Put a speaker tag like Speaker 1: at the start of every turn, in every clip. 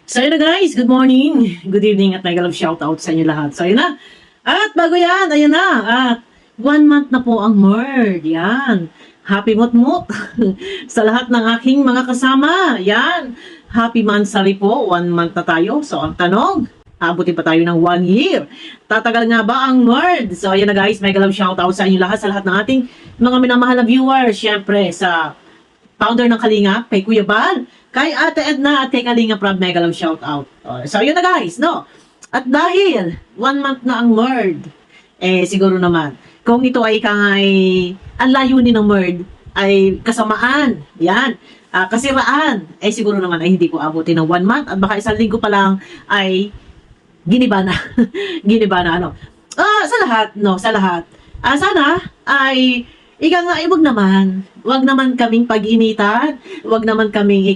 Speaker 1: So yun na guys, good morning, good evening at mega love shoutout sa inyo lahat. So yun na. At bago yan, ayun na. At 1 month na po ang MERD. Yan. Happy mut-mut sa lahat ng aking mga kasama. Yan. Happy Mansari po. 1 month na tayo. So ang tanong, abutin pa tayo ng 1 year. Tatagal nga ba ang MERD? So ayun na guys, mega love shoutout sa inyo lahat, sa lahat ng ating mga minamahal na viewers. Siyempre sa founder ng Kalinga, kay Kuya Bal, kay Ate Edna at kay Kalinga Prab, mega love shoutout. So yun na guys, no? At dahil 1 month na ang MERD, siguro naman, kung ito ay ang layunin ng MERD ay kasamaan, yan, kasiraan, siguro naman ay hindi ko abutin ng 1 month at baka 1 linggo pa lang ay giniba na. Giniba na, ano. Sa lahat, no, sa lahat. Sana ay wag naman kaming pag-initan, wag naman kaming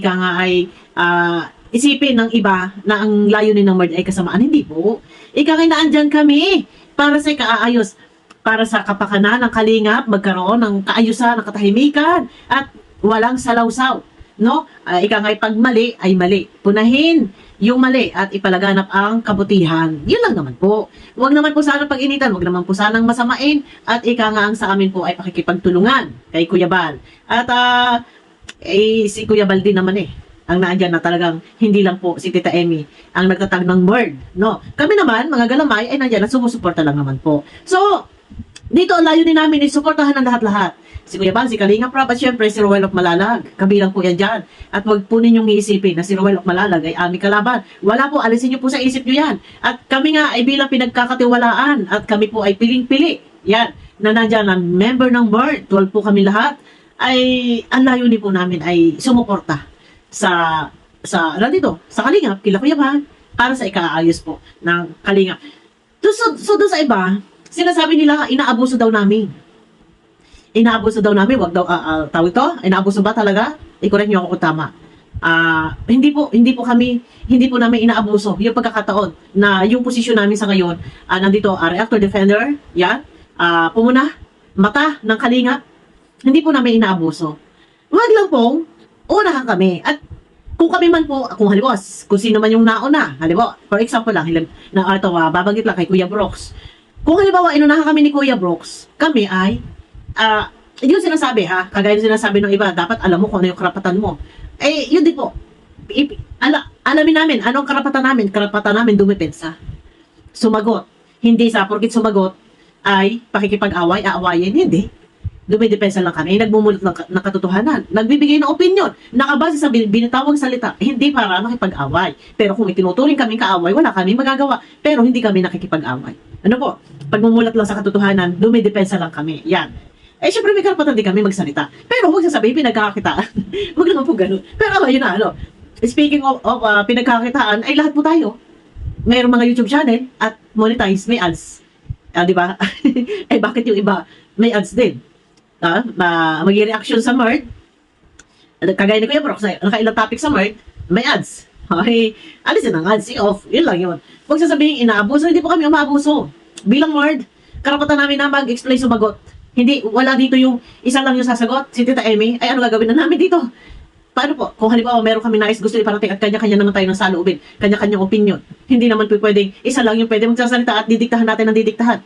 Speaker 1: isipin ng iba na ang layunin ng MERD ay kasamaan. Hindi po. Naandyan kami para sa ikaayos, para sa kapakanan ng Kalingap, magkaroon ng kaayusan, ng katahimikan, at walang salawsaw. No? Pag mali ay mali. Punahin yung mali at ipalaganap ang kabutihan. Yun lang naman po. Huwag naman po sana pag-initan, huwag naman po sanang masamain, at ang sa amin po ay pakikipagtulungan kay Kuya Bal. At si Kuya Bal din naman ang naandyan na talagang hindi lang po si Tita Emmy ang nagtatag ng MERD. No? Kami naman, mga galamay, ay nandyan at sumusuporta lang naman po. So, dito ang layunin namin is suportahan ng lahat-lahat. Si Kuya Bal, si Kalinga Prab, at syempre si Ruel of Malalag. Kabilang po yan dyan. At wag po ninyong iisipin na si Ruel of Malalag ay aming kalaban. Wala po, alisin niyo po sa isip niyo yan. At kami nga ay bilang pinagkakatiwalaan at kami po ay piling-pili. Yan, na nandyan ang member ng MERD, 12 po kami lahat, ay ang layunin po namin ay sumuporta sa Kalinga, kila Kuya Bal, para sa ikaayos po ng Kalinga. So doon sa iba, sinasabi nila, inaabuso daw namin. Inaabuso daw namin, wag daw, tawag ito, inaabuso ba talaga? I-correct niyo ako kung tama. Hindi po namin inaabuso yung pagkakataon na yung posisyon namin sa ngayon, nandito, reactor defender, yan, pumuna, mata ng Kalinga, hindi po namin inaabuso. Wag lang pong, unahan kami. At kung kami man po, kung halimbawa, kung sino man yung nauna, halimbawa, for example lang, babanggit lang kay Kuya Brooks. Kung halimbawa, inunahan kami ni Kuya Brooks, kami ay, yun sinasabi kagaya yung sinasabi ng iba, dapat alam mo kung ano yung karapatan mo. Yun din po. Alamin namin, anong karapatan namin? Karapatan namin dumepensa. Sumagot. Hindi sa porkit sumagot ay pakikipag-away, aawayin. Hindi. Dumidepensa lang kami. Nagmumulat ng katotohanan. Nagbibigay ng opinion. Nakabase sa binitawang salita. Hindi para makipag-away. Pero kung itinuturing kaming kaaway, wala kami magagawa. Pero hindi kami nakikipag-away. Ano po? Pagmumulat lang sa katotohanan, dumidepensa lang kami. Yan. Syempre may karapatan din kami magsalita. Pero huwag sasabihin pinagkakakitaan. Huwag naman po ganun. Pero yun na, speaking of pinagkakakitaan, ay lahat po tayo. Mayroong mga YouTube channel at monetize, may ads. Di ba? Bakit yung iba may ads din? Mag-reaction sa MERD. Kagaya ni Kuya Brox, nakailang topic sa MERD, may ads. Alisin ang ads, off. Yun lang yun. Huwag sasabihin inaabuso, hindi po kami umaabuso. Bilang MERD, karapatan namin na mag-explain, sumagot. Hindi, wala dito yung isa lang yung sasagot, si Tita Emmy, ay ano gagawin na namin dito? Paano po? Kung halimbawa meron kami nais gusto iparating at kanya-kanya naman tayo ng saloobin, kanya-kanyang opinion. Hindi naman po pwedeng isa lang yung pwede magsasalita at didiktahan natin ng didiktahan.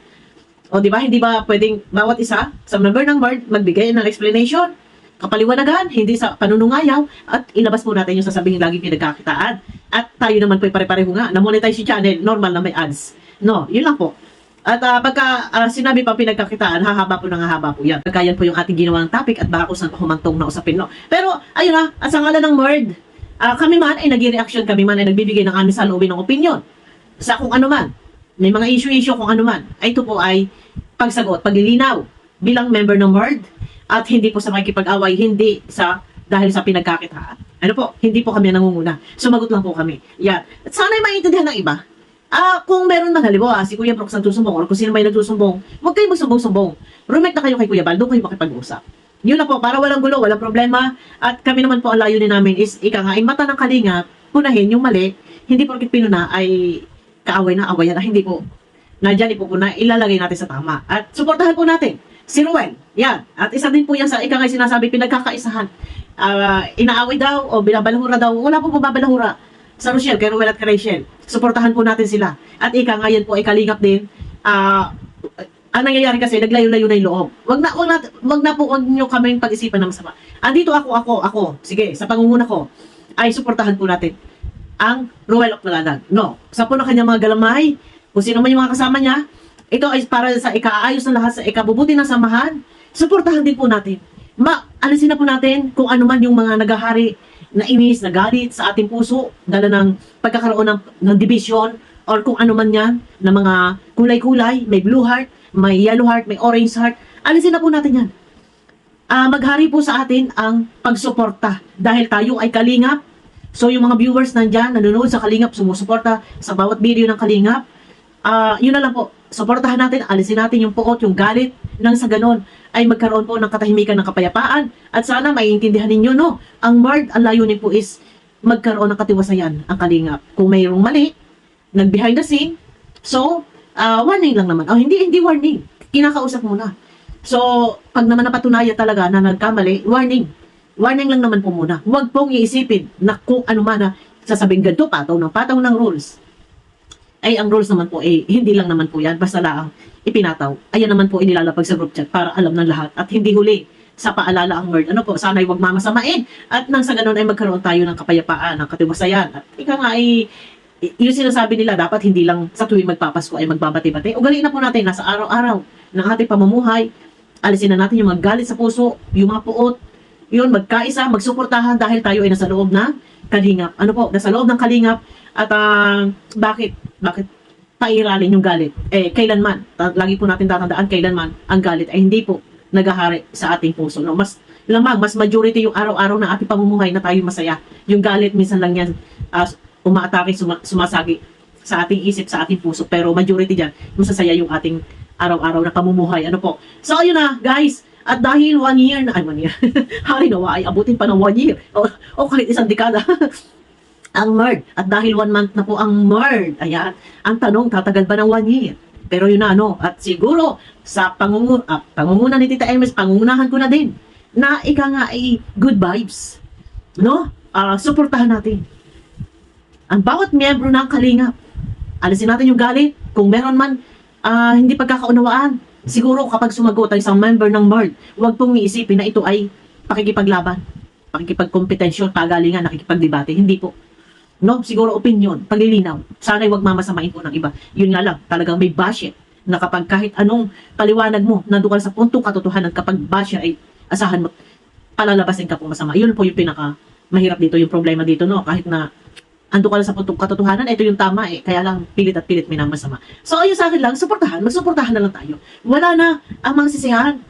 Speaker 1: O di ba? Hindi ba pwedeng bawat isa sa member ng MERD magbigay ng explanation, kapaliwanagan, hindi sa panunungayaw, at ilabas po natin yung sasabihin laging pinagkakitaan. At tayo naman po pare-pareho nga, na-monetize yung channel, normal na may ads. No, yun lang po. At pagka sinabi pa pinagkakitaan, hahaba po yan. Kaya po yung ating ginawang topic at baka kung saan pa humantong na usapin, no? Pero, ayun at sa ngalan ng MERD, kami man ay nag-reaction, kami man ay nagbibigay ng aming saloobin ng opinion. Sa kung ano man, may mga issue kung ano man, ito po ay pagsagot, paglilinaw bilang member ng MERD at hindi po sa makikipag-away, hindi dahil sa pinagkakitaan. Ano po, hindi po kami nangunguna. Sumagot lang po kami. Yan. At sana ay maintindihan ng iba. Kung meron man halimbawa, si Kuya Brooks nagsusumbong or kung sino may nagsusumbong, huwag kayong magsumbong-sumbong. Rumit na kayo kay Kuya Bal, doon kayo makipag-usap. Yun na po, para walang gulo, walang problema. At kami naman po, ang layunin namin is, ay mata ng Kalinga, punahin yung mali, hindi porkit pinuna ay kaaway na awayan. Hindi po. Nadyan po na ilalagay natin sa tama. At suportahan po natin si Ruel. Yan. At isa din po yan sa sinasabi pinagkakaisahan. Inaaway daw o binabalahura daw. Wala po babalahura. sa Rochelle, kay Ruel at kay Rachel. Suportahan po natin sila. At ika nga yan po ay kalingap din. Ang nangyayari kasi, naglayo-layo na yung loob. Wag nyo kaming pag-isipan na masama. Andito ako. Sige, sa pangunguna ko, ay suportahan po natin ang Ruel of Malalag. No, sa po na kanyang mga galamay, kung sino man yung mga kasama niya, ito ay para sa ikaayos ng lahat, sa ikabubuti ng samahan, suportahan din po natin. Alisin na po natin kung ano man yung mga nagahari na inis, na galit sa ating puso, dala ng pagkakaroon ng division, or kung ano man yan, na mga kulay-kulay, may blue heart, may yellow heart, may orange heart, alisin na po natin yan. Maghari po sa atin ang pagsuporta dahil tayo ay kalingap. So yung mga viewers nandyan, nanonood sa kalingap, sumusuporta sa bawat video ng kalingap, yun na lang po, suportahan natin, alisin natin yung puot, yung galit, nang sa ganon ay magkaroon po ng katahimikan ng kapayapaan. At sana maiintindihan ninyo, no, ang MARD, ang layunin po is magkaroon ng katiwasayan ang kalingap. Kung mayroong mali, nag-behind the scene, so, warning lang naman. Hindi warning. Kinakausap muna. So, pag naman napatunayan talaga na nagkamali, warning. Warning lang naman po muna. Huwag pong iisipin na kung ano man na sasabing ganito, pataw ng rules. Ay, ang rules naman po, hindi lang naman po yan. Basta lang ipinataw. Ayan naman po inilalapag sa group chat para alam ng lahat. At hindi huli sa paalala ang word. Ano po, sana'y huwag mamasamain. At nang sa ganun ay magkaroon tayo ng kapayapaan, ng katiwasayan. At ika nga yung sinasabi nila, dapat hindi lang sa tuwing magpapasko ay magbabati-bati. Ugaliin na po natin, nasa araw-araw ng ating pamumuhay. Alisin na natin yung mga galit sa puso, yung mga puot, yun, magkaisa, magsuportahan dahil tayo ay nasa loob ng kalingap. Ano po, nasa loob ng kalingap. At bakit pairalin yung galit? Kailanman, lagi po natin tatandaan, kailanman ang galit ay hindi po nagahari sa ating puso. No? Mas majority yung araw-araw na ating pamumuhay na tayo masaya. Yung galit, minsan lang yan, umaatake, sumasagi sa ating isip, sa ating puso. Pero majority dyan, masasaya yung ating araw-araw na pamumuhay. Ano po? So, ayun na, guys. At dahil 1 year na, hari nawa ay abutin pa ng 1 year. O kahit isang dekada. Ang MARD. At dahil 1 month na po ang MARD. Ayan. Ang tanong, tatagal ba ng 1 year? Pero yun na, at siguro, sa pangunguna ni Tita Emes, pangungunahan ko na din, na ika nga ay good vibes. No? Suportahan natin ang bawat miyembro ng kalingap. Alisin natin yung galit. Kung meron man hindi pagkakaunawaan, siguro kapag sumagot ang isang member ng MARD, huwag pong iisipin na ito ay pakikipaglaban, pakikipagkompetensyon, pagalingan, nakikipagdebate. Hindi po. No, siguro opinion, paglilinaw. Sana'y huwag mamasamain po ng iba. Yun nga lang, talagang may bashe na kapag kahit anong paliwanag mo, nandun ka sa puntong katotohanan, kapag bashe ay asahan mo, palalabasin ka po masama. Yun po yung pinaka mahirap dito, yung problema dito, no? Kahit na ando ka lang sa puntong katotohanan, ito yung tama kaya lang pilit at pilit minamasama. So ayun sa akin lang, magsuportahan na lang tayo. Wala na ang mga sisihan.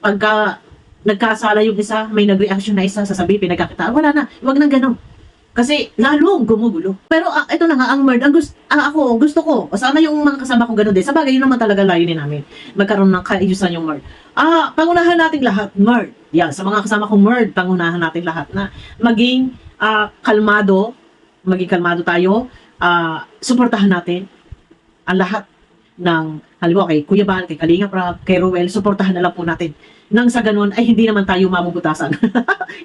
Speaker 1: Pagka nagkasala yung isa, may nag-reaction na isa, sasabihin, pinagkakitaan, wala na, wag nang gano'n. Kasi lalong gumugulo. Pero ito na nga, ang MARD, gusto ko, sana yung mga kasama ko gano'n din. Sa bagay, yun naman talaga layunin namin. Magkaroon ng kaayusan yung MARD. Pangunahan natin lahat, MARD. Yan, sa mga kasama kong MARD, pangunahan natin lahat na maging kalmado tayo, suportahan natin ang lahat ng, halimbawa kay Kuya Bal, kay Kalingap Rab, kay Ruel, suportahan na lang po natin. Nang sa ganun, ay hindi naman tayo mamubutasan.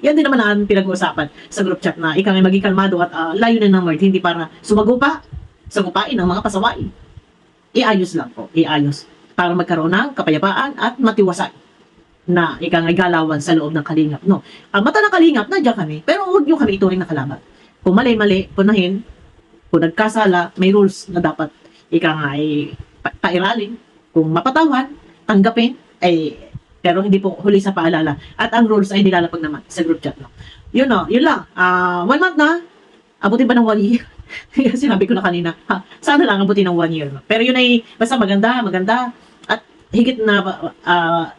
Speaker 1: Yan din naman ang pinag-uusapan sa group chat na ikaw ay maging kalmado at layunin ng MARD, hindi para sagupain ang mga pasaway. Iayos lang po, iayos. Para magkaroon ng kapayapaan at matiwasay na ikaw ay galawan sa loob ng kalingap. No? Mata ng kalingap, nandiyan kami, pero huwag nyo kami ituring na kalaban. Kung mali-mali, punahin. Kung nagkasala, may rules na dapat ay pairalin. Kung mapatawan, tanggapin, pero hindi po huli sa paalala. At ang rules ay nilalapag naman sa group chat. No? Yun lang. 1 month na, abutin ba ng 1 year? Sinabi ko na kanina, sana lang abutin ng 1 year. No? Pero yun ay basta maganda, at higit na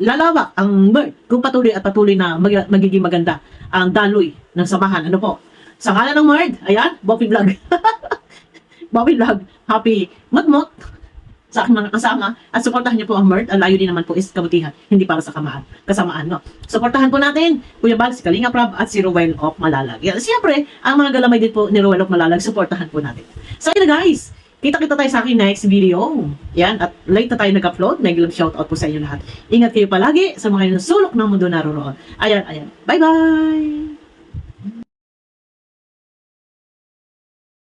Speaker 1: lalawak ang MARD kung patuloy na magiging maganda ang daloy ng samahan. Ano po? Sa ngalan ng MARD, ayan, Bobby Vlog. Bobby Vlog, happy mot sa aking mga kasama. At suportahan niyo po ang MARD. Ang layo din naman po is kabutihan, hindi para sa kasamaan. No? Suportahan po natin, Kuya Bal, si Kalingap Rab, at si Ruel of Malalag. Yan. Siyempre, ang mga galamay din po ni Ruel of Malalag, suportahan po natin. So, yun na guys. Kita-kita tayo sa aking next video. Yan, at late na tayo nag-upload. Nag-love shoutout po sa inyo lahat. Ingat kayo palagi sa mga sulok ng mundo naroon. Ayan. Bye-bye!